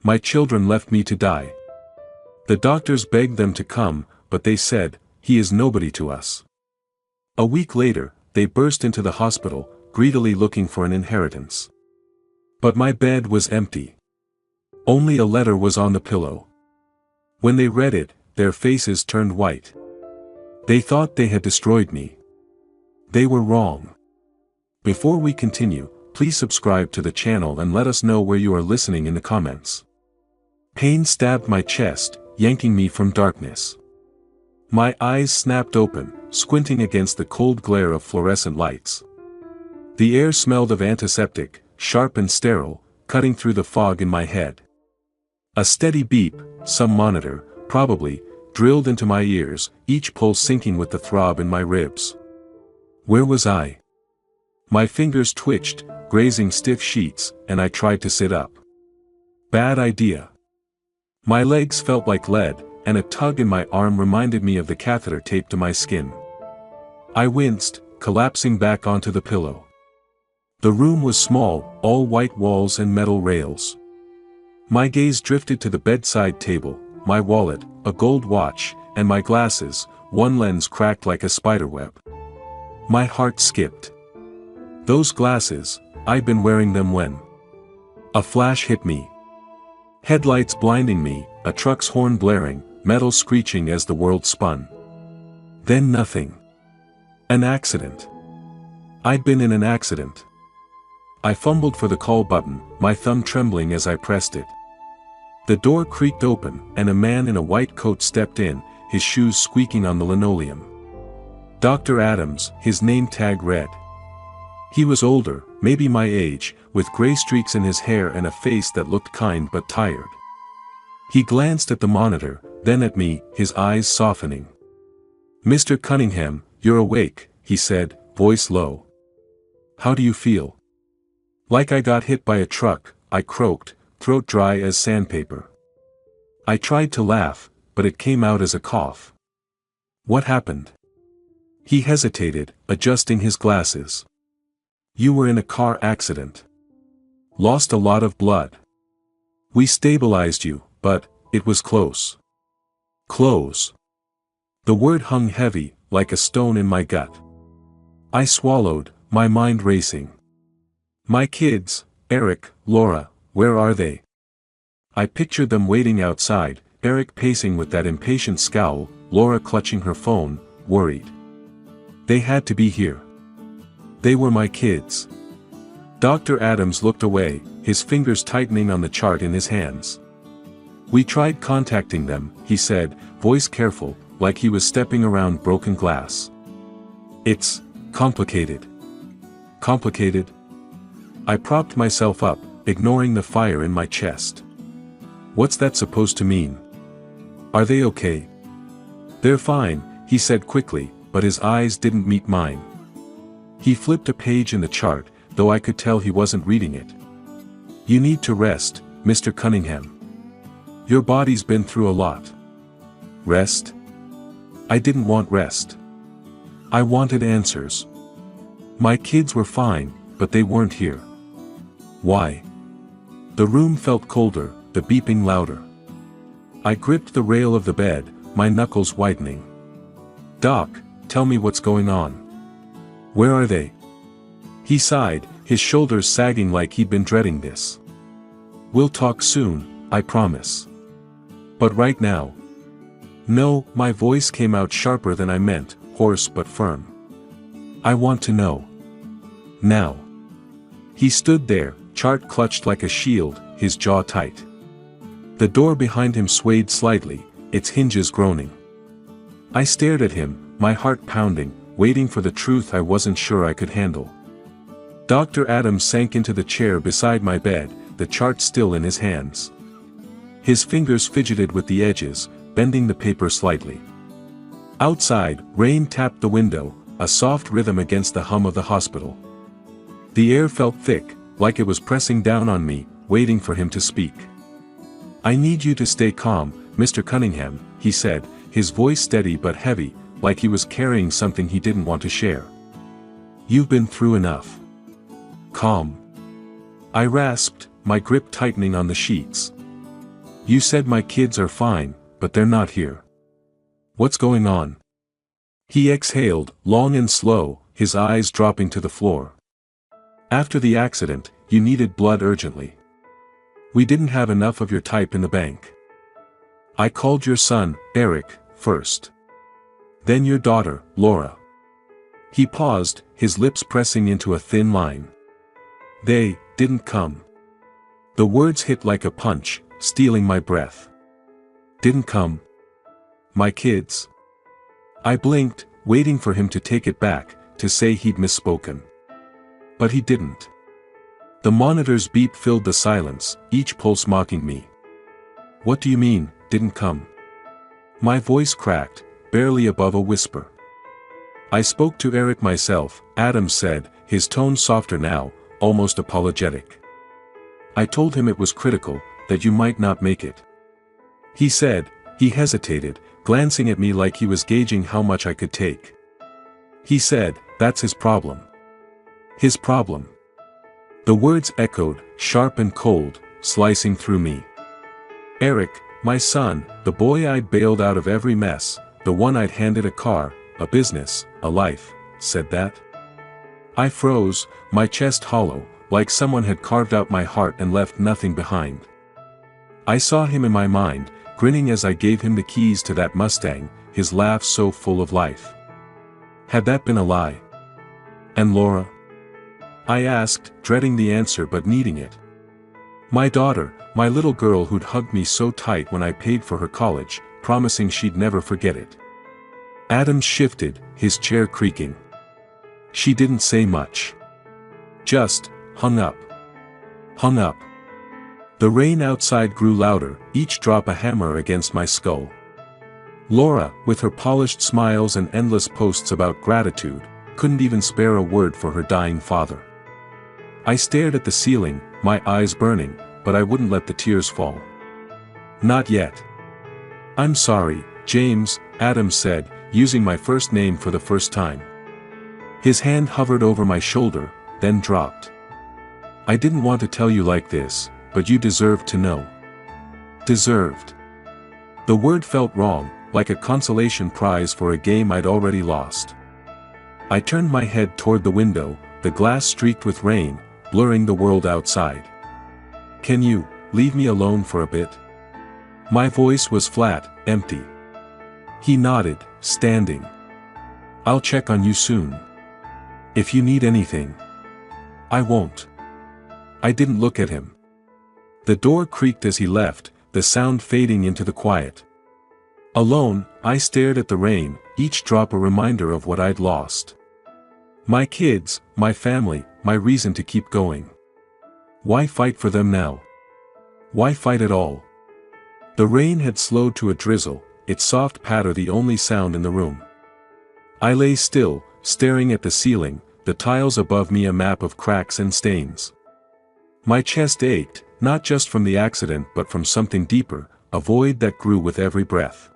My children left me to die. The doctors begged them to come, but they said, he is nobody to us. A week later, they burst into the hospital, greedily looking for an inheritance. But my bed was empty. Only a letter was on the pillow. When they read it, their faces turned white. They thought they had destroyed me. They were wrong. Before we continue, please subscribe to the channel and let us know where you are listening in the comments. Pain stabbed my chest, yanking me from darkness. My eyes snapped open, squinting against the cold glare of fluorescent lights. The air smelled of antiseptic, sharp and sterile, cutting through the fog in my head. A steady beep, some monitor, probably, drilled into my ears, each pulse syncing with the throb in my ribs. Where was I? My fingers twitched, grazing stiff sheets, and I tried to sit up. Bad idea. My legs felt like lead, and a tug in my arm reminded me of the catheter taped to my skin. I winced, collapsing back onto the pillow. The room was small, all white walls and metal rails. My gaze drifted to the bedside table, my wallet, a gold watch, and my glasses, one lens cracked like a spiderweb. My heart skipped. Those glasses, I'd been wearing them when. A flash hit me. Headlights blinding me, a truck's horn blaring, metal screeching as the world spun. Then nothing. An accident. I'd been in an accident. I fumbled for the call button, my thumb trembling as I pressed it. The door creaked open, and a man in a white coat stepped in, his shoes squeaking on the linoleum. Dr. Adams, his name tag read. He was older, maybe my age, with gray streaks in his hair and a face that looked kind but tired. He glanced at the monitor, then at me, his eyes softening. "Mr. Cunningham, you're awake," he said, voice low. "How do you feel?" "Like I got hit by a truck," I croaked, throat dry as sandpaper. I tried to laugh, but it came out as a cough. "What happened?" He hesitated, adjusting his glasses. "You were in a car accident. Lost a lot of blood. We stabilized you, but it was close." Close. The word hung heavy, like a stone in my gut. I swallowed, my mind racing. My kids, Eric, Laura, where are they? I pictured them waiting outside, Eric pacing with that impatient scowl, Laura clutching her phone, worried. They had to be here. They were my kids. Dr. Adams looked away, his fingers tightening on the chart in his hands. "We tried contacting them," he said, voice careful, like he was stepping around broken glass. "It's complicated." Complicated? I propped myself up, ignoring the fire in my chest. "What's that supposed to mean? Are they okay?" "They're fine," he said quickly, but his eyes didn't meet mine. He flipped a page in the chart, though I could tell he wasn't reading it. "You need to rest, Mr. Cunningham. Your body's been through a lot." Rest? I didn't want rest. I wanted answers. My kids were fine, but they weren't here. Why? The room felt colder, the beeping louder. I gripped the rail of the bed, my knuckles whitening. "Doc, tell me what's going on. Where are they?" He sighed, his shoulders sagging like he'd been dreading this. "We'll talk soon, I promise. But right now." "No," my voice came out sharper than I meant, hoarse but firm. "I want to know. Now." He stood there, chart clutched like a shield, his jaw tight. The door behind him swayed slightly, its hinges groaning. I stared at him, my heart pounding, waiting for the truth I wasn't sure I could handle. Dr. Adams sank into the chair beside my bed, the chart still in his hands. His fingers fidgeted with the edges, bending the paper slightly. Outside, rain tapped the window, a soft rhythm against the hum of the hospital. The air felt thick, like it was pressing down on me, waiting for him to speak. "I need you to stay calm, Mr. Cunningham," he said, his voice steady but heavy, like he was carrying something he didn't want to share. "You've been through enough." "Calm?" I rasped, my grip tightening on the sheets. You said my kids are fine, but they're not here. What's going on? He exhaled, long and slow, his eyes dropping to the floor. After the accident, you needed blood urgently. We didn't have enough of your type in the bank. I called your son, Eric, first. Then your daughter, Laura. He paused, his lips pressing into a thin line. They didn't come. The words hit like a punch, stealing my breath. Didn't come. My kids. I blinked, waiting for him to take it back, to say he'd misspoken. But he didn't. The monitor's beep filled the silence, each pulse mocking me. What do you mean, didn't come? My voice cracked, barely above a whisper. I spoke to Eric myself, Adam said, his tone softer now, almost apologetic. I told him it was critical, that you might not make it. He said, he hesitated, glancing at me like he was gauging how much I could take. He said, that's his problem. His problem. The words echoed, sharp and cold, slicing through me. Eric, my son, the boy I'd bailed out of every mess, the one I'd handed a car, a business, a life, said that? I froze, my chest hollow, like someone had carved out my heart and left nothing behind. I saw him in my mind, grinning as I gave him the keys to that Mustang, his laugh so full of life. Had that been a lie? And Laura? I asked, dreading the answer but needing it. My daughter, my little girl who'd hugged me so tight when I paid for her college, promising she'd never forget it. Adam shifted, his chair creaking. She didn't say much. Just, hung up. Hung up. The rain outside grew louder, each drop a hammer against my skull. Laura, with her polished smiles and endless posts about gratitude, couldn't even spare a word for her dying father. I stared at the ceiling, my eyes burning, but I wouldn't let the tears fall. Not yet. I'm sorry, James, Adam said, using my first name for the first time. His hand hovered over my shoulder, then dropped. I didn't want to tell you like this, but you deserved to know. Deserved. The word felt wrong, like a consolation prize for a game I'd already lost. I turned my head toward the window, the glass streaked with rain, blurring the world outside. Can you leave me alone for a bit? My voice was flat, empty. He nodded, standing. I'll check on you soon. If you need anything. I won't. I didn't look at him. The door creaked as he left, the sound fading into the quiet. Alone, I stared at the rain, each drop a reminder of what I'd lost. My kids, my family, my reason to keep going. Why fight for them now? Why fight at all? The rain had slowed to a drizzle, its soft patter the only sound in the room. I lay still, staring at the ceiling, the tiles above me a map of cracks and stains. My chest ached, not just from the accident but from something deeper, a void that grew with every breath.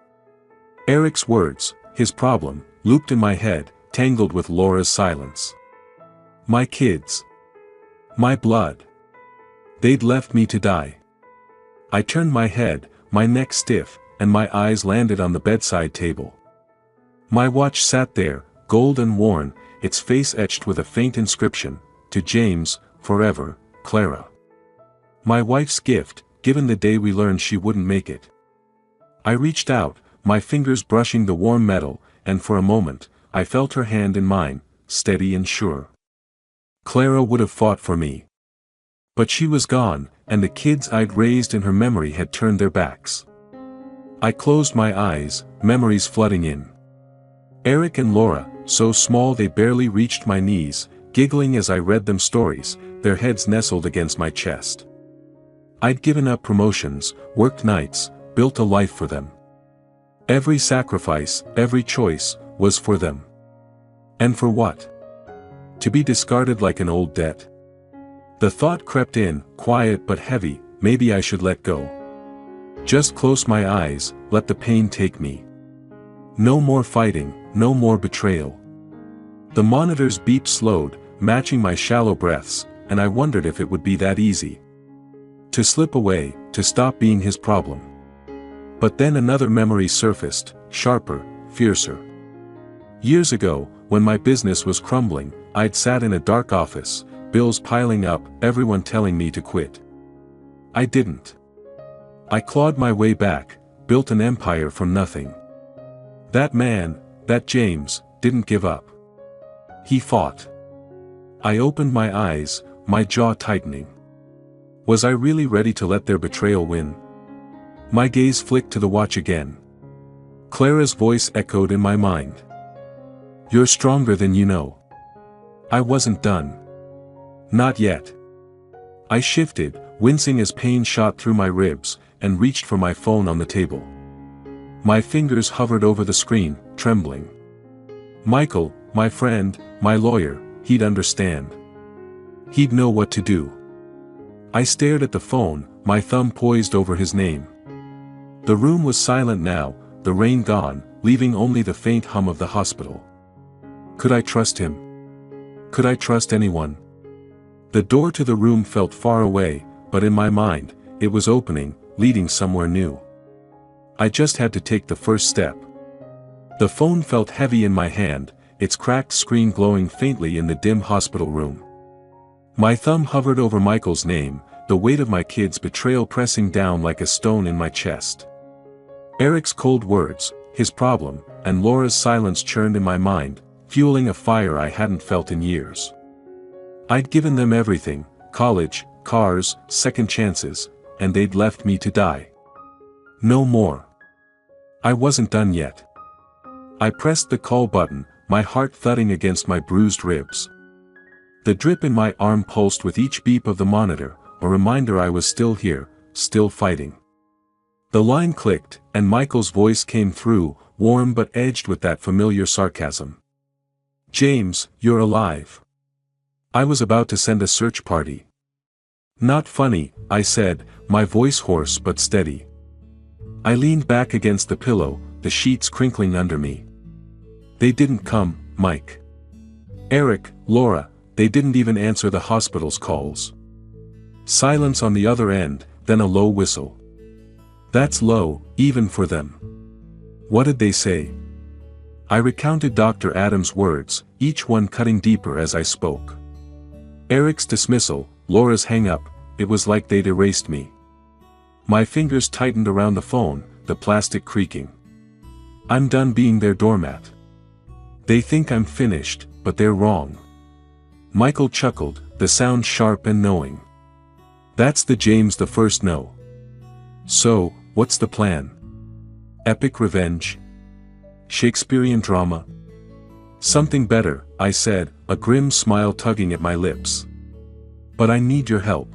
Eric's words, his problem, looped in my head, tangled with Laura's silence. My kids. My blood. They'd left me to die. I turned my head, my neck stiff, and my eyes landed on the bedside table. My watch sat there, gold and worn, its face etched with a faint inscription, to James, forever, Clara. My wife's gift, given the day we learned she wouldn't make it. I reached out, my fingers brushing the warm metal, and for a moment, I felt her hand in mine, steady and sure. Clara would have fought for me. But she was gone, and the kids I'd raised in her memory had turned their backs. I closed my eyes, memories flooding in. Eric and Laura, so small they barely reached my knees, giggling as I read them stories, their heads nestled against my chest. I'd given up promotions, worked nights, built a life for them. Every sacrifice, every choice, was for them. And for what? To be discarded like an old debt? The thought crept in, quiet but heavy, maybe I should let go. Just close my eyes, let the pain take me. No more fighting, no more betrayal. The monitor's beep slowed, matching my shallow breaths, and I wondered if it would be that easy. To slip away, to stop being his problem. But then another memory surfaced, sharper, fiercer. Years ago, when my business was crumbling, I'd sat in a dark office, bills piling up, everyone telling me to quit. I didn't. I clawed my way back, built an empire from nothing. That man, that James, didn't give up. He fought. I opened my eyes, my jaw tightening. Was I really ready to let their betrayal win? My gaze flicked to the watch again. Clara's voice echoed in my mind. You're stronger than you know. I wasn't done. Not yet. I shifted, wincing as pain shot through my ribs, and reached for my phone on the table. My fingers hovered over the screen, trembling. Michael, my friend, my lawyer, he'd understand. He'd know what to do. I stared at the phone, my thumb poised over his name. The room was silent now, the rain gone, leaving only the faint hum of the hospital. Could I trust him? Could I trust anyone? The door to the room felt far away, but in my mind, it was opening, leading somewhere new. I just had to take the first step. The phone felt heavy in my hand, its cracked screen glowing faintly in the dim hospital room. My thumb hovered over Michael's name, the weight of my kid's betrayal pressing down like a stone in my chest. Eric's cold words, his problem, and Laura's silence churned in my mind, fueling a fire I hadn't felt in years. I'd given them everything, college, cars, second chances, and they'd left me to die. No more. I wasn't done yet. I pressed the call button, my heart thudding against my bruised ribs. The drip in my arm pulsed with each beep of the monitor, a reminder I was still here, still fighting. The line clicked, and Michael's voice came through, warm but edged with that familiar sarcasm. James, you're alive. I was about to send a search party. Not funny, I said, my voice hoarse but steady. I leaned back against the pillow, the sheets crinkling under me. They didn't come, Mike. Eric, Laura, they didn't even answer the hospital's calls. Silence on the other end, then a low whistle. That's low, even for them. What did they say? I recounted Dr. Adams' words, each one cutting deeper as I spoke. Eric's dismissal, Laura's hang-up, it was like they'd erased me. My fingers tightened around the phone, the plastic creaking. I'm done being their doormat. They think I'm finished, but they're wrong. Michael chuckled, the sound sharp and knowing. That's the James the first no. So, what's the plan? Epic revenge? Shakespearean drama? Something better, I said, a grim smile tugging at my lips. But I need your help.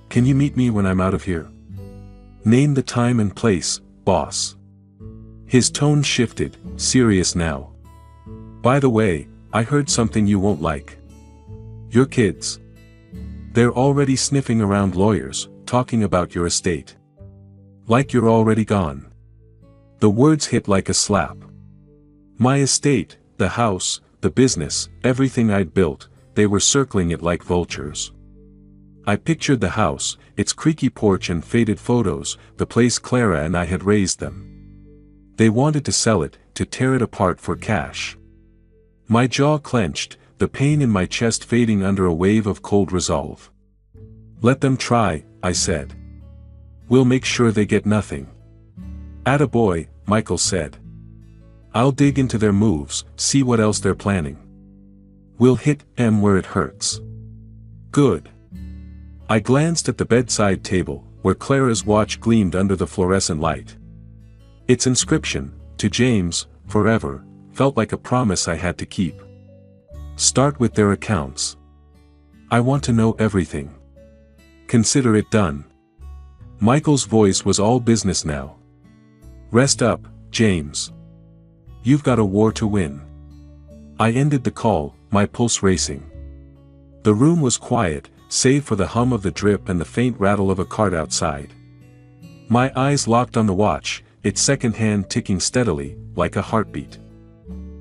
Can you meet me when I'm out of here? Name the time and place, boss. His tone shifted, serious now. By the way, I heard something you won't like. Your kids. They're already sniffing around lawyers, talking about your estate. Like you're already gone. The words hit like a slap. My estate, the house, the business, everything I'd built, they were circling it like vultures. I pictured the house, its creaky porch and faded photos, the place Clara and I had raised them. They wanted to sell it, to tear it apart for cash. My jaw clenched, the pain in my chest fading under a wave of cold resolve. Let them try, I said. We'll make sure they get nothing. Attaboy, Michael said. I'll dig into their moves, see what else they're planning. We'll hit them where it hurts. Good. I glanced at the bedside table, where Clara's watch gleamed under the fluorescent light. Its inscription, to James, forever, felt like a promise I had to keep. Start with their accounts. I want to know everything. Consider it done. Michael's voice was all business now. Rest up, James. You've got a war to win. I ended the call, my pulse racing. The room was quiet, save for the hum of the drip and the faint rattle of a cart outside. My eyes locked on the watch, its second hand ticking steadily, like a heartbeat.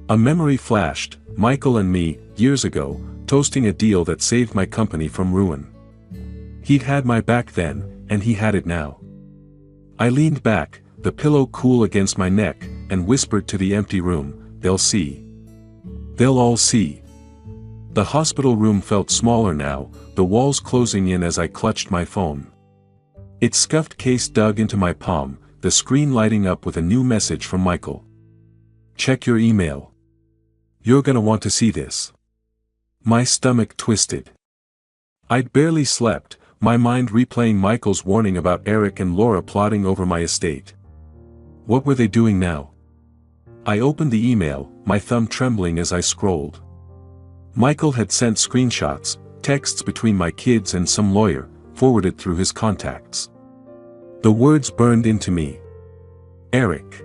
A memory flashed, Michael and me, years ago, toasting a deal that saved my company from ruin. He'd had my back then, and he had it now. I leaned back, the pillow cool against my neck, and whispered to the empty room, "They'll see. They'll all see." The hospital room felt smaller now, the walls closing in as I clutched my phone. Its scuffed case dug into my palm, the screen lighting up with a new message from Michael. "Check your email. You're gonna want to see this." My stomach twisted. I'd barely slept, my mind replaying Michael's warning about Eric and Laura plotting over my estate. What were they doing now? I opened the email, my thumb trembling as I scrolled. Michael had sent screenshots, texts between my kids and some lawyer, forwarded through his contacts. The words burned into me. Eric.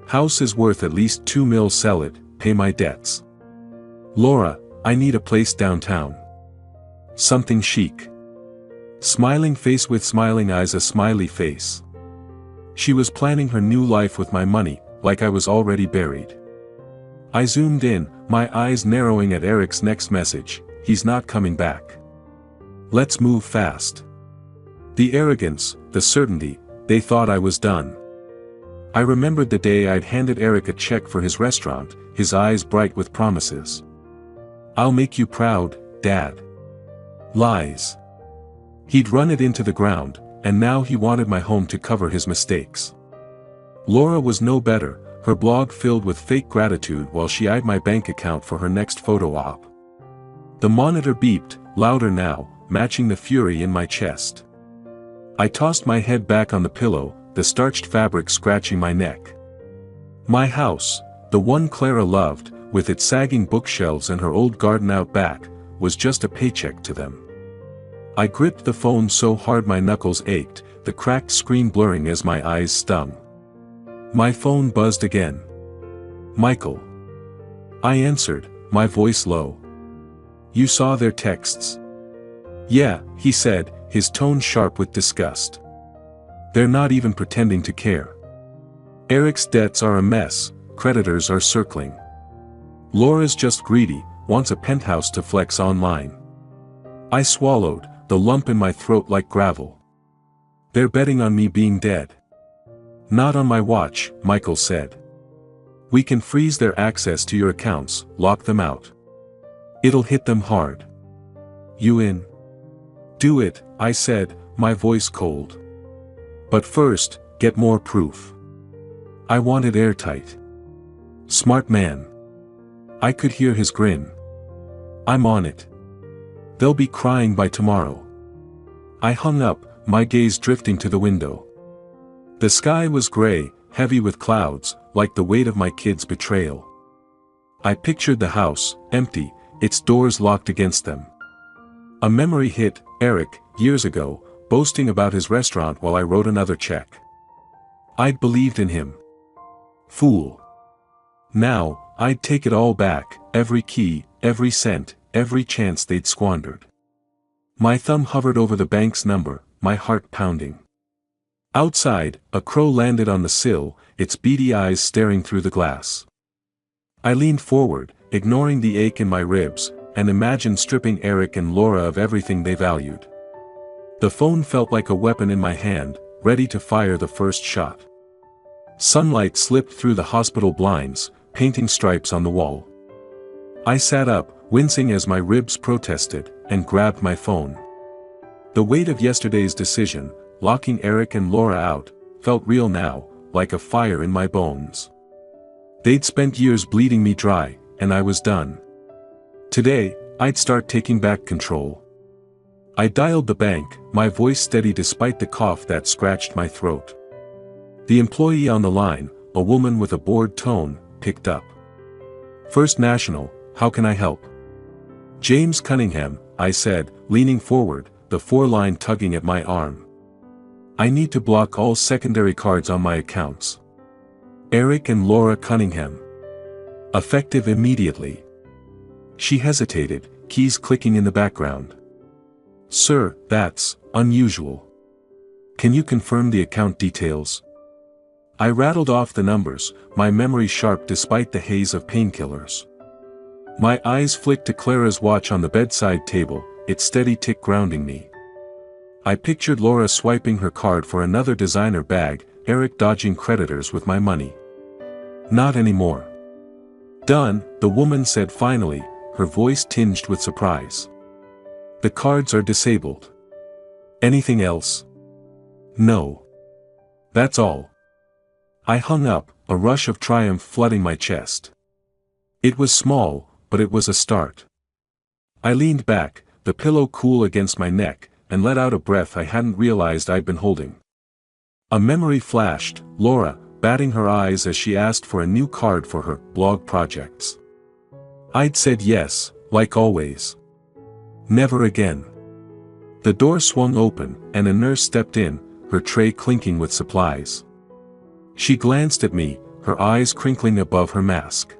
House is worth at least $2 million, sell it, pay my debts. Laura, I need a place downtown. Something chic. Smiling face with smiling eyes, a smiley face. She was planning her new life with my money, like I was already buried. I zoomed in, my eyes narrowing at Eric's next message, "He's not coming back. Let's move fast." The arrogance, the certainty, they thought I was done. I remembered the day I'd handed Eric a check for his restaurant, his eyes bright with promises. "I'll make you proud, Dad." Lies. He'd run it into the ground, and now he wanted my home to cover his mistakes. Laura was no better, her blog filled with fake gratitude while she eyed my bank account for her next photo op. The monitor beeped, louder now, matching the fury in my chest. I tossed my head back on the pillow, the starched fabric scratching my neck. My house, the one Clara loved, with its sagging bookshelves and her old garden out back, was just a paycheck to them. I gripped the phone so hard my knuckles ached, the cracked screen blurring as my eyes stung. My phone buzzed again. "Michael." I answered, my voice low. "You saw their texts?" "Yeah," he said, his tone sharp with disgust. "They're not even pretending to care. Eric's debts are a mess, creditors are circling. Laura's just greedy, wants a penthouse to flex online." I swallowed, the lump in my throat like gravel. "They're betting on me being dead." "Not on my watch," Michael said. "We can freeze their access to your accounts, lock them out. It'll hit them hard. You in?" "Do it," I said, my voice cold. "But first, get more proof." I wanted airtight. "Smart man." I could hear his grin. "I'm on it. They'll be crying by tomorrow." I hung up, my gaze drifting to the window. The sky was gray, heavy with clouds, like the weight of my kids' betrayal. I pictured the house, empty, its doors locked against them. A memory hit, Eric, years ago, boasting about his restaurant while I wrote another check. I'd believed in him. Fool. Now, I'd take it all back, every key, every cent, every chance they'd squandered. My thumb hovered over the bank's number, my heart pounding. Outside, a crow landed on the sill, its beady eyes staring through the glass. I leaned forward, ignoring the ache in my ribs, and imagined stripping Eric and Laura of everything they valued. The phone felt like a weapon in my hand, ready to fire the first shot. Sunlight slipped through the hospital blinds, painting stripes on the wall. I sat up, wincing as my ribs protested, and grabbed my phone. The weight of yesterday's decision, locking Eric and Laura out, felt real now, like a fire in my bones. They'd spent years bleeding me dry, and I was done. Today, I'd start taking back control. I dialed the bank, my voice steady despite the cough that scratched my throat. The employee on the line, a woman with a bored tone, picked up. "First National, how can I help?" "James Cunningham," I said, leaning forward, the four-line tugging at my arm. "I need to block all secondary cards on my accounts. Eric and Laura Cunningham. Effective immediately." She hesitated, keys clicking in the background. "Sir, that's unusual. Can you confirm the account details?" I rattled off the numbers, my memory sharp despite the haze of painkillers. My eyes flicked to Clara's watch on the bedside table, its steady tick grounding me. I pictured Laura swiping her card for another designer bag, Eric dodging creditors with my money. Not anymore. Done, the woman said finally, her voice tinged with surprise. The cards are disabled. Anything else? No. That's all. I hung up, a rush of triumph flooding my chest. It was small, but it was a start. I leaned back, the pillow cool against my neck, and let out a breath I hadn't realized I'd been holding. A memory flashed, Laura, batting her eyes as she asked for a new card for her blog projects. I'd said yes, like always. Never again. The door swung open, and a nurse stepped in, her tray clinking with supplies. She glanced at me, her eyes crinkling above her mask.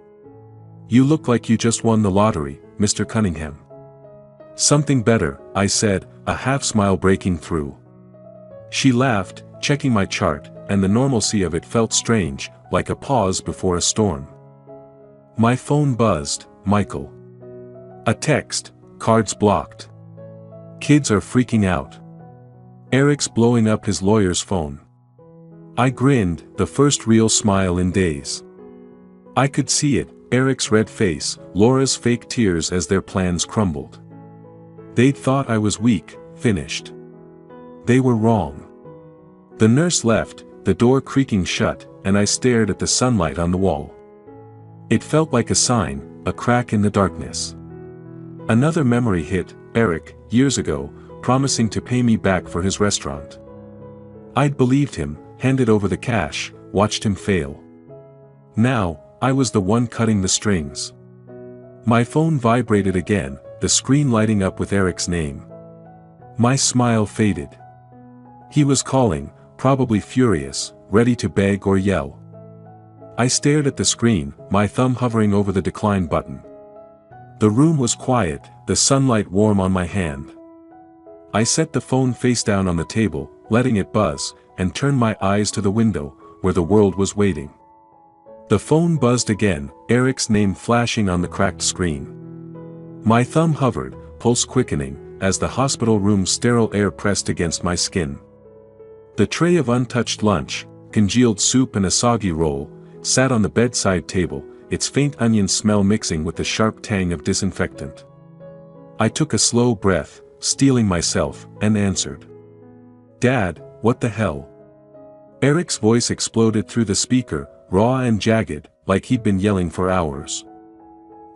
You look like you just won the lottery, Mr. Cunningham. Something better, I said, a half-smile breaking through. She laughed, checking my chart, and the normalcy of it felt strange, like a pause before a storm. My phone buzzed, Michael. A text, cards blocked. Kids are freaking out. Eric's blowing up his lawyer's phone. I grinned, the first real smile in days. I could see it, Eric's red face, Laura's fake tears as their plans crumbled. They'd thought I was weak, finished. They were wrong. The nurse left, the door creaking shut, and I stared at the sunlight on the wall. It felt like a sign, a crack in the darkness. Another memory hit, Eric, years ago, promising to pay me back for his restaurant. I'd believed him, handed over the cash, watched him fail. Now, I was the one cutting the strings. My phone vibrated again, the screen lighting up with Eric's name. My smile faded. He was calling, probably furious, ready to beg or yell. I stared at the screen, my thumb hovering over the decline button. The room was quiet, the sunlight warm on my hand. I set the phone face down on the table, letting it buzz, and turned my eyes to the window, where the world was waiting. The phone buzzed again, Eric's name flashing on the cracked screen. My thumb hovered, pulse quickening, as the hospital room's sterile air pressed against my skin. The tray of untouched lunch, congealed soup and a soggy roll, sat on the bedside table, its faint onion smell mixing with the sharp tang of disinfectant. I took a slow breath, steeling myself, and answered. Dad, what the hell? Eric's voice exploded through the speaker, raw and jagged, like he'd been yelling for hours.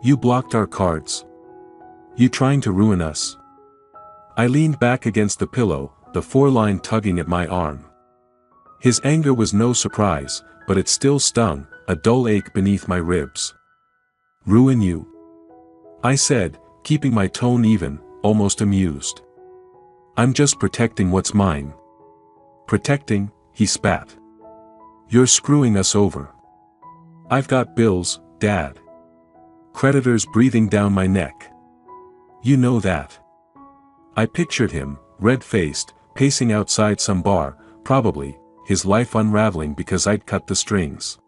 You blocked our cards. You trying to ruin us? I leaned back against the pillow, the foreline tugging at my arm. His anger was no surprise, but it still stung, a dull ache beneath my ribs. Ruin you? I said, keeping my tone even, almost amused. I'm just protecting what's mine. Protecting, he spat. You're screwing us over. I've got bills, Dad. Creditors breathing down my neck. You know that. I pictured him, red-faced, pacing outside some bar, probably, his life unraveling because I'd cut the strings.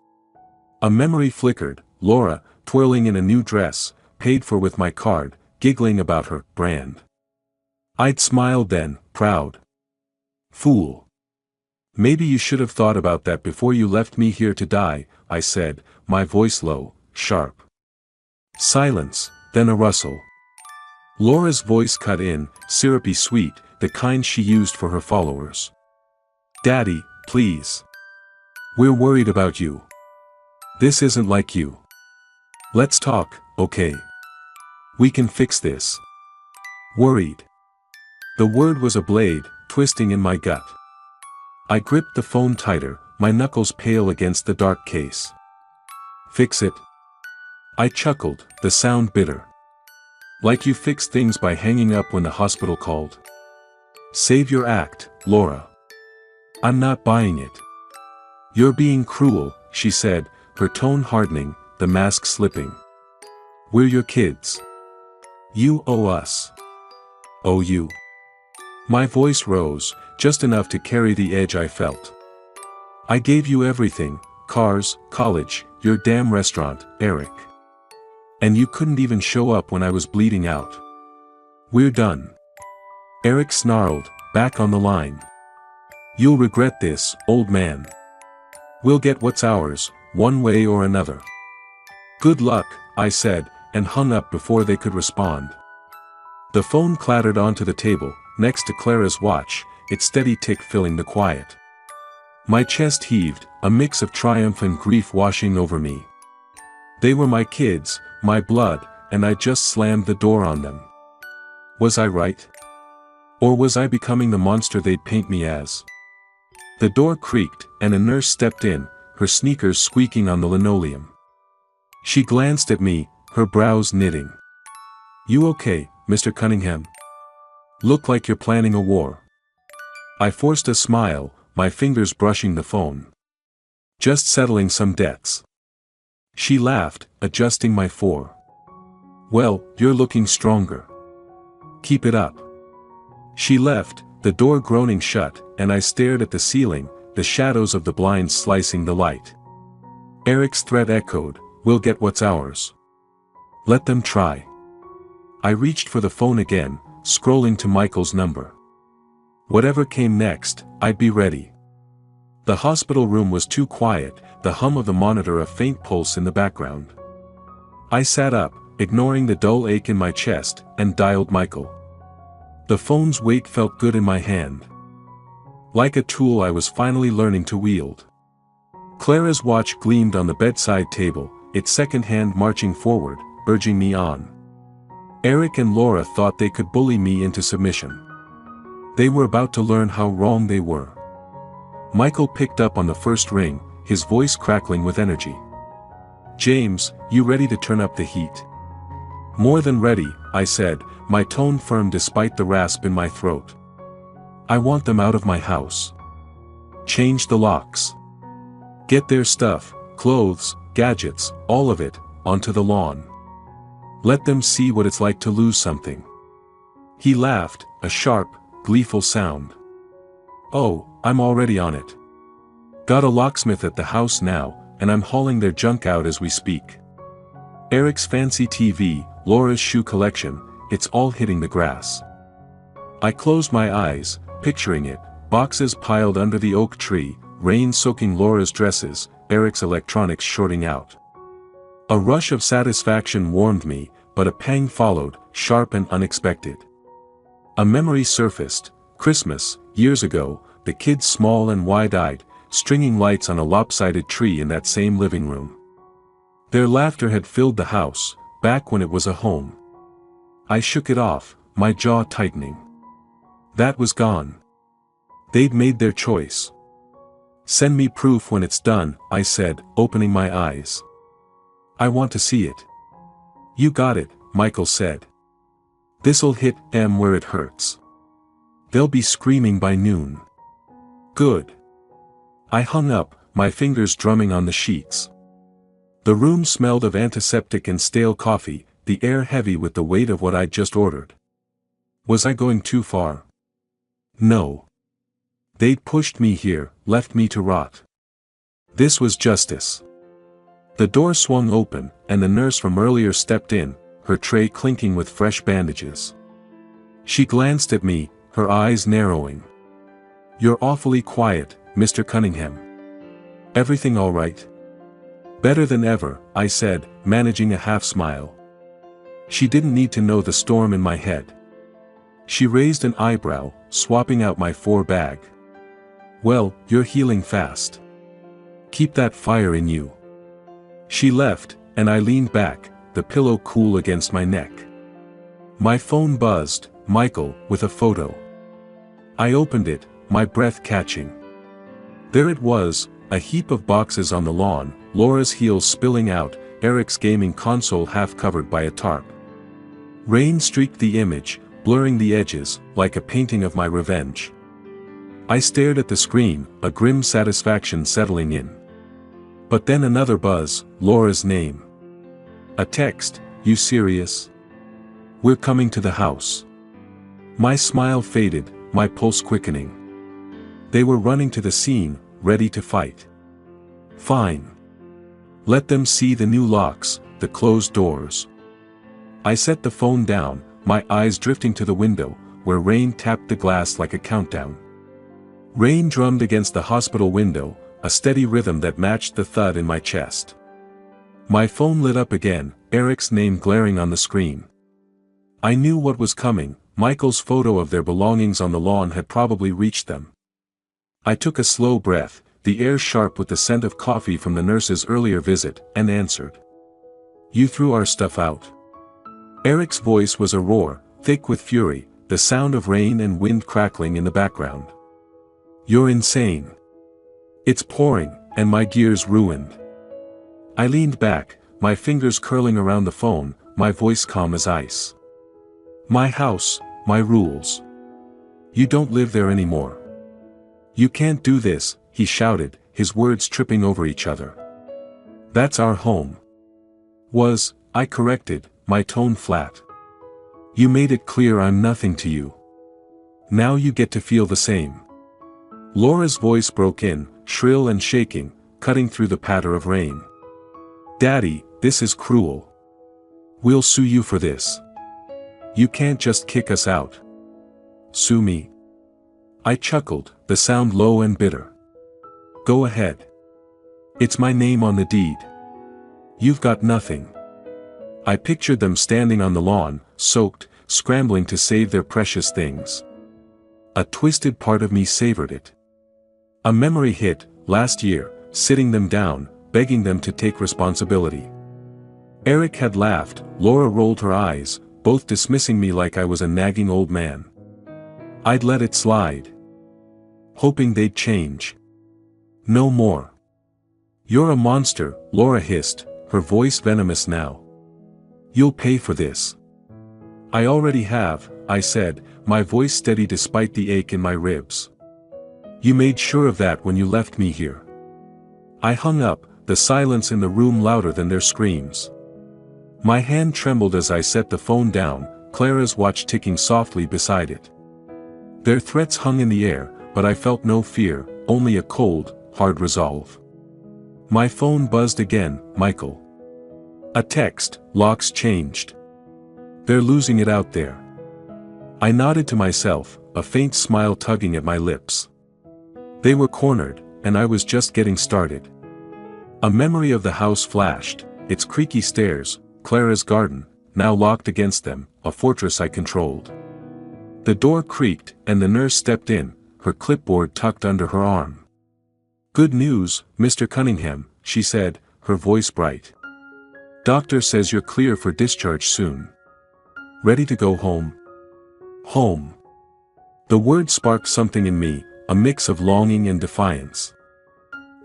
A memory flickered, Laura, twirling in a new dress, paid for with my card, giggling about her brand. I'd smiled then, proud. Fool. Maybe you should have thought about that before you left me here to die, I said, my voice low, sharp. Silence, then a rustle. Laura's voice cut in, syrupy sweet, the kind she used for her followers. Daddy, please. We're worried about you. This isn't like you. Let's talk, okay? We can fix this. Worried. The word was a blade, twisting in my gut. I gripped the phone tighter, my knuckles pale against the dark case. Fix it? I chuckled, the sound bitter. Like you fixed things by hanging up when the hospital called. Save your act, Laura. I'm not buying it. You're being cruel, she said, her tone hardening, the mask slipping. We're your kids. You owe us. Owe you. My voice rose, just enough to carry the edge I felt. I gave you everything, cars, college, your damn restaurant, Eric. And you couldn't even show up when I was bleeding out. We're done. Eric snarled, back on the line. You'll regret this, old man. We'll get what's ours, one way or another. Good luck, I said, and hung up before they could respond. The phone clattered onto the table, next to Clara's watch, its steady tick filling the quiet. My chest heaved, a mix of triumph and grief washing over me. They were my kids, my blood, and I just slammed the door on them. Was I right? Or was I becoming the monster they'd paint me as? The door creaked, and a nurse stepped in, her sneakers squeaking on the linoleum. She glanced at me, her brows knitting. You okay, Mr. Cunningham? Look like you're planning a war. I forced a smile, my fingers brushing the phone. Just settling some debts. She laughed, adjusting my fore. Well, you're looking stronger. Keep it up. She left, the door groaning shut, and I stared at the ceiling, the shadows of the blinds slicing the light. Eric's threat echoed, we'll get what's ours. Let them try. I reached for the phone again, scrolling to Michael's number. Whatever came next, I'd be ready. The hospital room was too quiet, the hum of the monitor a faint pulse in the background. I sat up, ignoring the dull ache in my chest, and dialed Michael. The phone's weight felt good in my hand. Like a tool I was finally learning to wield. Clara's watch gleamed on the bedside table, its second hand marching forward, urging me on. Eric and Laura thought they could bully me into submission. They were about to learn how wrong they were. Michael picked up on the first ring, his voice crackling with energy. James, you ready to turn up the heat? More than ready, I said, my tone firm despite the rasp in my throat. I want them out of my house. Change the locks. Get their stuff, clothes, gadgets, all of it, onto the lawn. Let them see what it's like to lose something. He laughed, a sharp, gleeful sound. Oh, I'm already on it. Got a locksmith at the house now, and I'm hauling their junk out as we speak. Eric's fancy TV, Laura's shoe collection, it's all hitting the grass. I closed my eyes, picturing it, boxes piled under the oak tree, rain soaking Laura's dresses, Eric's electronics shorting out. A rush of satisfaction warmed me, but a pang followed, sharp and unexpected. A memory surfaced, Christmas, years ago, the kids small and wide-eyed, stringing lights on a lopsided tree in that same living room. Their laughter had filled the house, back when it was a home. I shook it off, my jaw tightening. That was gone. They'd made their choice. Send me proof when it's done, I said, opening my eyes. I want to see it. You got it, Michael said. This'll hit them where it hurts. They'll be screaming by noon. Good. I hung up, my fingers drumming on the sheets. The room smelled of antiseptic and stale coffee, the air heavy with the weight of what I'd just ordered. Was I going too far? No. They'd pushed me here, left me to rot. This was justice. The door swung open, and the nurse from earlier stepped in, her tray clinking with fresh bandages. She glanced at me, her eyes narrowing. You're awfully quiet, Mr. Cunningham. Everything all right? Better than ever, I said, managing a half smile. She didn't need to know the storm in my head. She raised an eyebrow, swapping out my 4 bag. Well, you're healing fast. Keep that fire in you. She left, and I leaned back, the pillow cool against my neck. My phone buzzed, Michael, with a photo. I opened it, my breath catching. There it was, a heap of boxes on the lawn, Laura's heels spilling out, Eric's gaming console half covered by a tarp. Rain streaked the image, blurring the edges, like a painting of my revenge. I stared at the screen, a grim satisfaction settling in. But then another buzz, Laura's name. A text, you serious? We're coming to the house. My smile faded, my pulse quickening. They were running to the scene, ready to fight. Fine. Let them see the new locks, the closed doors. I set the phone down, my eyes drifting to the window, where rain tapped the glass like a countdown. Rain drummed against the hospital window, a steady rhythm that matched the thud in my chest. My phone lit up again, Eric's name glaring on the screen. I knew what was coming. Michael's photo of their belongings on the lawn had probably reached them. I took a slow breath, the air sharp with the scent of coffee from the nurse's earlier visit, and answered. "You threw our stuff out." Eric's voice was a roar, thick with fury, the sound of rain and wind crackling in the background. "You're insane. It's pouring, and my gear's ruined." I leaned back, my fingers curling around the phone, my voice calm as ice. "My house, my rules. You don't live there anymore. You can't do this," he shouted, his words tripping over each other. "That's our home." I corrected, my tone flat. "You made it clear I'm nothing to you. Now you get to feel the same." Laura's voice broke in, shrill and shaking, cutting through the patter of rain. "Daddy, this is cruel. We'll sue you for this. You can't just kick us out." "Sue me?" I chuckled, the sound low and bitter. "Go ahead. It's my name on the deed. You've got nothing." I pictured them standing on the lawn, soaked, scrambling to save their precious things. A twisted part of me savored it. A memory hit, last year, sitting them down, begging them to take responsibility. Eric had laughed, Laura rolled her eyes, both dismissing me like I was a nagging old man. I'd let it slide, hoping they'd change. No more. "You're a monster," Laura hissed, her voice venomous now. "You'll pay for this." "I already have," I said, my voice steady despite the ache in my ribs. "You made sure of that when you left me here." I hung up, the silence in the room louder than their screams. My hand trembled as I set the phone down, Clara's watch ticking softly beside it. Their threats hung in the air, but I felt no fear, only a cold, hard resolve. My phone buzzed again, "Michael." A text, "Locks changed. They're losing it out there." I nodded to myself, a faint smile tugging at my lips. They were cornered, and I was just getting started. A memory of the house flashed, its creaky stairs, Clara's garden, now locked against them, a fortress I controlled. The door creaked, and the nurse stepped in, her clipboard tucked under her arm. "Good news, Mr. Cunningham," she said, her voice bright. "Doctor says you're clear for discharge soon. Ready to go home?" Home. The word sparked something in me, a mix of longing and defiance.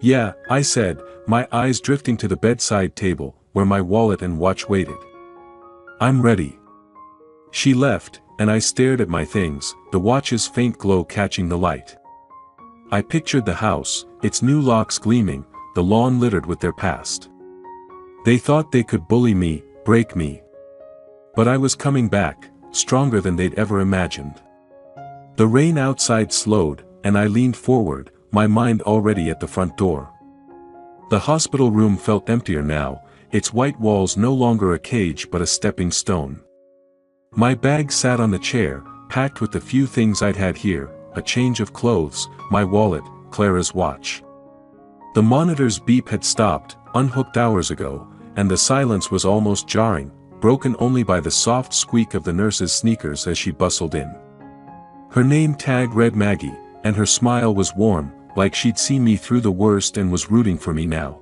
"Yeah," I said, my eyes drifting to the bedside table, where my wallet and watch waited. "I'm ready." She left, and I stared at my things, the watch's faint glow catching the light. I pictured the house, its new locks gleaming, the lawn littered with their past. They thought they could bully me, break me. But I was coming back, stronger than they'd ever imagined. The rain outside slowed, and I leaned forward, my mind already at the front door. The hospital room felt emptier now, its white walls no longer a cage but a stepping stone. My bag sat on the chair, packed with the few things I'd had here, a change of clothes, my wallet, Clara's watch. The monitor's beep had stopped, unhooked hours ago, and the silence was almost jarring, broken only by the soft squeak of the nurse's sneakers as she bustled in. Her name tag read Maggie, and her smile was warm, like she'd seen me through the worst and was rooting for me now.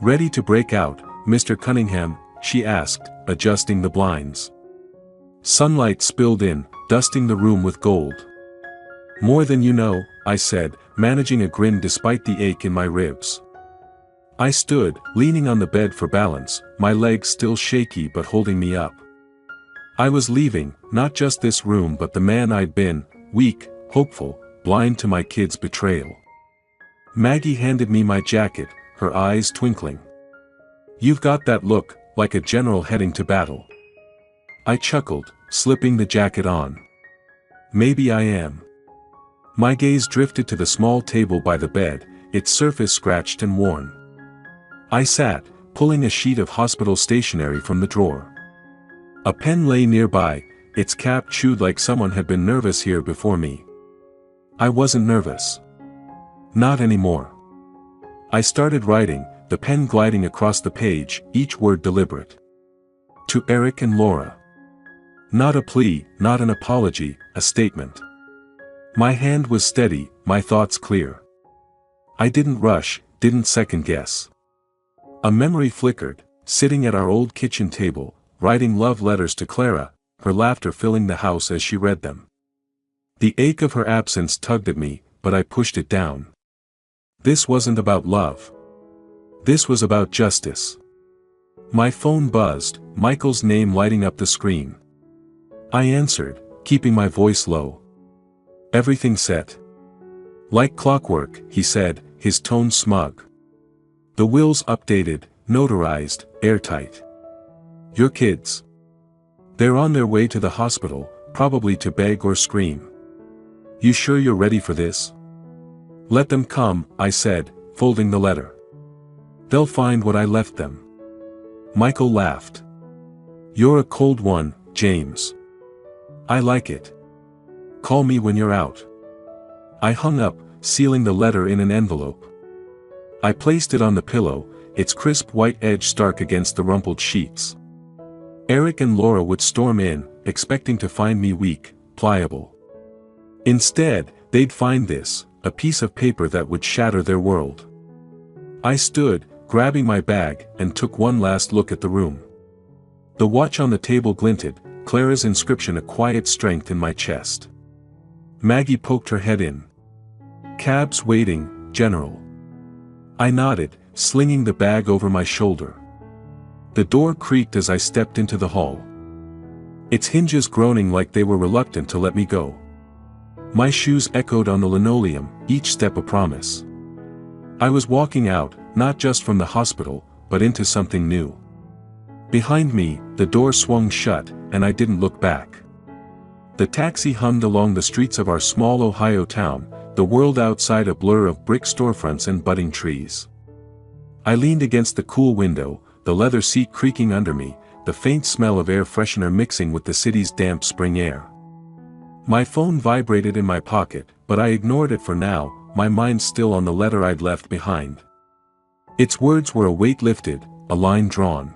"Ready to break out, Mr. Cunningham?" she asked, adjusting the blinds. Sunlight spilled in, dusting the room with gold. "More than you know," I said, managing a grin despite the ache in my ribs. I stood, leaning on the bed for balance, my legs still shaky but holding me up. I was leaving, not just this room but the man I'd been, weak, hopeful, blind to my kids' betrayal. Maggie handed me my jacket, her eyes twinkling. "You've got that look, like a general heading to battle." I chuckled, slipping the jacket on. "Maybe I am." My gaze drifted to the small table by the bed, its surface scratched and worn. I sat, pulling a sheet of hospital stationery from the drawer. A pen lay nearby, its cap chewed like someone had been nervous here before me. I wasn't nervous. Not anymore. I started writing, the pen gliding across the page, each word deliberate. To Eric and Laura. Not a plea, not an apology, a statement. My hand was steady, my thoughts clear. I didn't rush, didn't second guess. A memory flickered, sitting at our old kitchen table, writing love letters to Clara, her laughter filling the house as she read them. The ache of her absence tugged at me, but I pushed it down. This wasn't about love. This was about justice. My phone buzzed, Michael's name lighting up the screen. I answered, keeping my voice low. Everything set. Like clockwork, he said, his tone smug. The wills updated, notarized, airtight. Your kids. They're on their way to the hospital, probably to beg or scream. You sure you're ready for this? Let them come, I said, folding the letter. They'll find what I left them. Michael laughed. You're a cold one, James. I like it. Call me when you're out. I hung up, sealing the letter in an envelope. I placed it on the pillow, its crisp white edge stark against the rumpled sheets. Eric and Laura would storm in, expecting to find me weak, pliable. Instead, they'd find this, a piece of paper that would shatter their world. I stood, grabbing my bag, and took one last look at the room. The watch on the table glinted, Clara's inscription a quiet strength in my chest. Maggie poked her head in. Cab's waiting, General. I nodded, slinging the bag over my shoulder. The door creaked as I stepped into the hall. Its hinges groaning like they were reluctant to let me go. My shoes echoed on the linoleum, each step a promise. I was walking out, not just from the hospital, but into something new. Behind me, the door swung shut, and I didn't look back. The taxi hummed along the streets of our small Ohio town, the world outside a blur of brick storefronts and budding trees. I leaned against the cool window, the leather seat creaking under me, the faint smell of air freshener mixing with the city's damp spring air. My phone vibrated in my pocket, but I ignored it for now, my mind still on the letter I'd left behind. Its words were a weight lifted, a line drawn.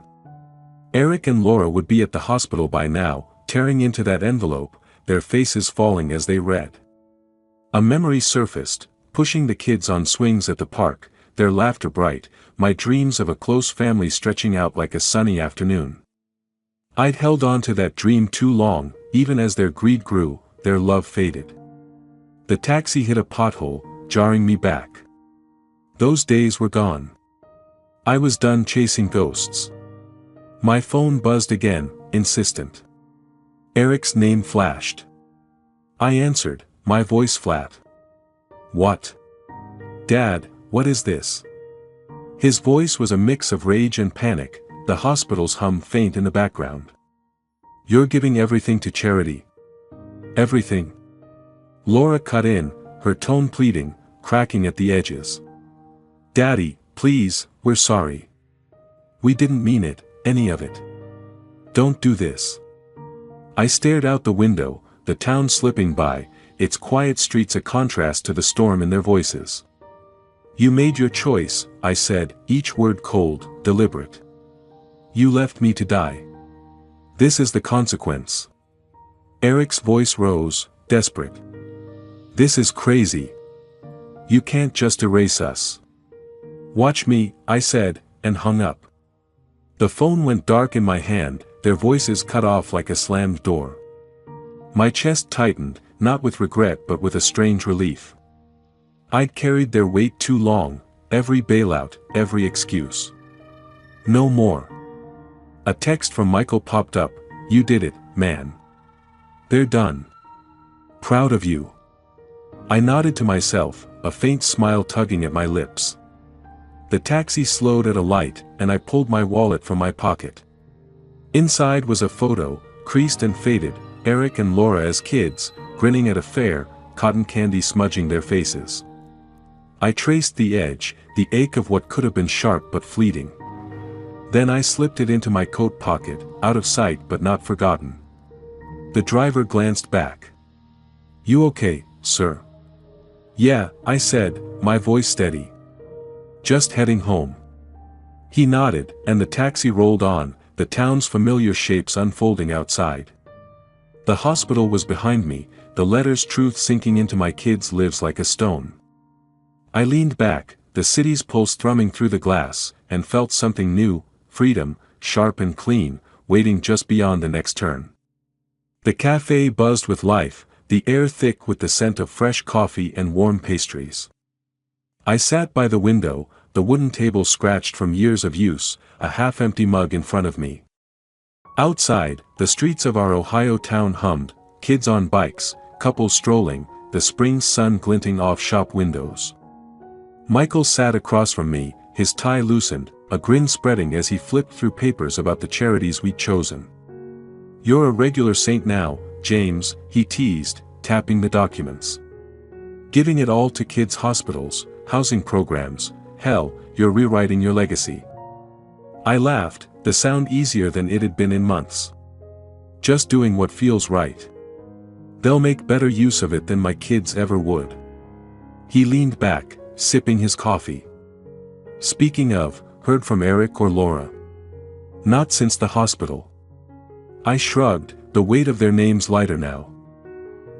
Eric and Laura would be at the hospital by now, tearing into that envelope, their faces falling as they read. A memory surfaced, pushing the kids on swings at the park, their laughter bright, my dreams of a close family stretching out like a sunny afternoon. I'd held on to that dream too long, even as their greed grew, their love faded. The taxi hit a pothole, jarring me back. Those days were gone. I was done chasing ghosts. My phone buzzed again, insistent. Eric's name flashed. I answered, my voice flat. What? Dad, what is this? His voice was a mix of rage and panic, the hospital's hum faint in the background. You're giving everything to charity. Everything. Laura cut in, her tone pleading, cracking at the edges. Daddy, please, we're sorry. We didn't mean it, any of it. Don't do this. I stared out the window, the town slipping by, its quiet streets a contrast to the storm in their voices. You made your choice, I said, each word cold, deliberate. You left me to die. This is the consequence. Eric's voice rose, desperate. This is crazy. You can't just erase us. Watch me, I said, and hung up. The phone went dark in my hand, their voices cut off like a slammed door. My chest tightened, not with regret but with a strange relief. I'd carried their weight too long, every bailout, every excuse. No more. A text from Michael popped up, you did it, man. They're done. Proud of you. I nodded to myself, a faint smile tugging at my lips. The taxi slowed at a light, and I pulled my wallet from my pocket. Inside was a photo, creased and faded, Eric and Laura as kids, grinning at a fair, cotton candy smudging their faces. I traced the edge, the ache of what could have been sharp but fleeting. Then I slipped it into my coat pocket, out of sight but not forgotten. The driver glanced back. "You okay, sir?" "Yeah," I said, my voice steady. "Just heading home." He nodded, and the taxi rolled on, the town's familiar shapes unfolding outside. The hospital was behind me, the letter's truth sinking into my kids' lives like a stone. I leaned back, the city's pulse thrumming through the glass, and felt something new, freedom, sharp and clean, waiting just beyond the next turn. The cafe buzzed with life, the air thick with the scent of fresh coffee and warm pastries. I sat by the window, the wooden table scratched from years of use, a half-empty mug in front of me. Outside, the streets of our Ohio town hummed, kids on bikes, couples strolling, the spring sun glinting off shop windows. Michael sat across from me, his tie loosened, a grin spreading as he flipped through papers about the charities we'd chosen. "You're a regular saint now, James," he teased, tapping the documents. "Giving it all to kids' hospitals, housing programs, hell, you're rewriting your legacy." I laughed, the sound easier than it had been in months. "Just doing what feels right. They'll make better use of it than my kids ever would." He leaned back, sipping his coffee. "Speaking of, heard from Eric or Laura?" "Not since the hospital." I shrugged, the weight of their names lighter now.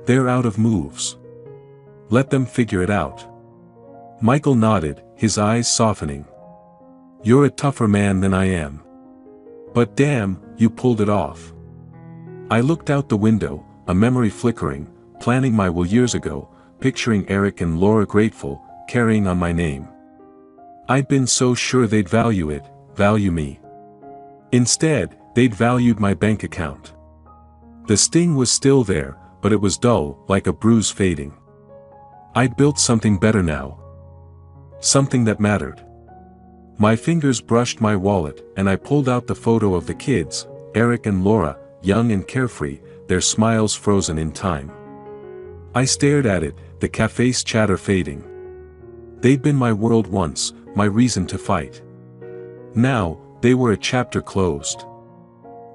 "They're out of moves. Let them figure it out." Michael nodded, his eyes softening. "You're a tougher man than I am. But damn, you pulled it off." I looked out the window, a memory flickering, planning my will years ago, picturing Eric and Laura grateful, carrying on my name. I'd been so sure they'd value me. Instead, they'd valued my bank account. The sting was still there, but it was dull, like a bruise fading. I'd built something better now. Something that mattered. My fingers brushed my wallet, and I pulled out the photo of the kids, Eric and Laura, young and carefree, their smiles frozen in time. I stared at it, the cafe's chatter fading. They'd been my world once, my reason to fight. Now, they were a chapter closed.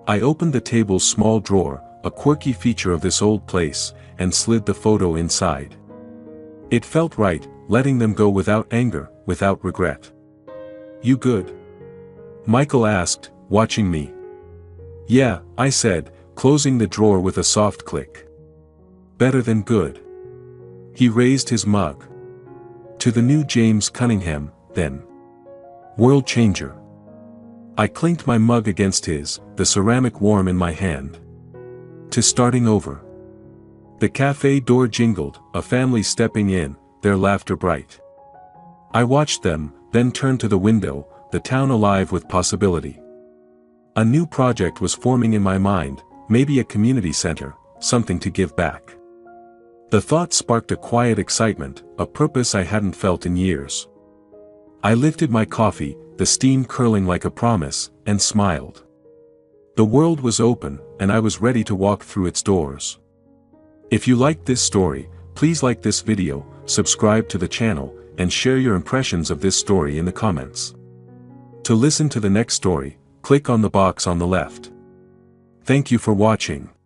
I opened the table's small drawer, a quirky feature of this old place, and slid the photo inside. It felt right, letting them go without anger, without regret. "You good?" Michael asked, watching me. "Yeah," I said, closing the drawer with a soft click. "Better than good." He raised his mug. "To the new James Cunningham, then. World changer." I clinked my mug against his, the ceramic warm in my hand. "To starting over." The cafe door jingled, a family stepping in, their laughter bright. I watched them, then turned to the window, the town alive with possibility. A new project was forming in my mind, maybe a community center, something to give back. The thought sparked a quiet excitement, a purpose I hadn't felt in years. I lifted my coffee, the steam curling like a promise, and smiled. The world was open, and I was ready to walk through its doors. If you liked this story, please like this video, subscribe to the channel, and share your impressions of this story in the comments. To listen to the next story, click on the box on the left. Thank you for watching.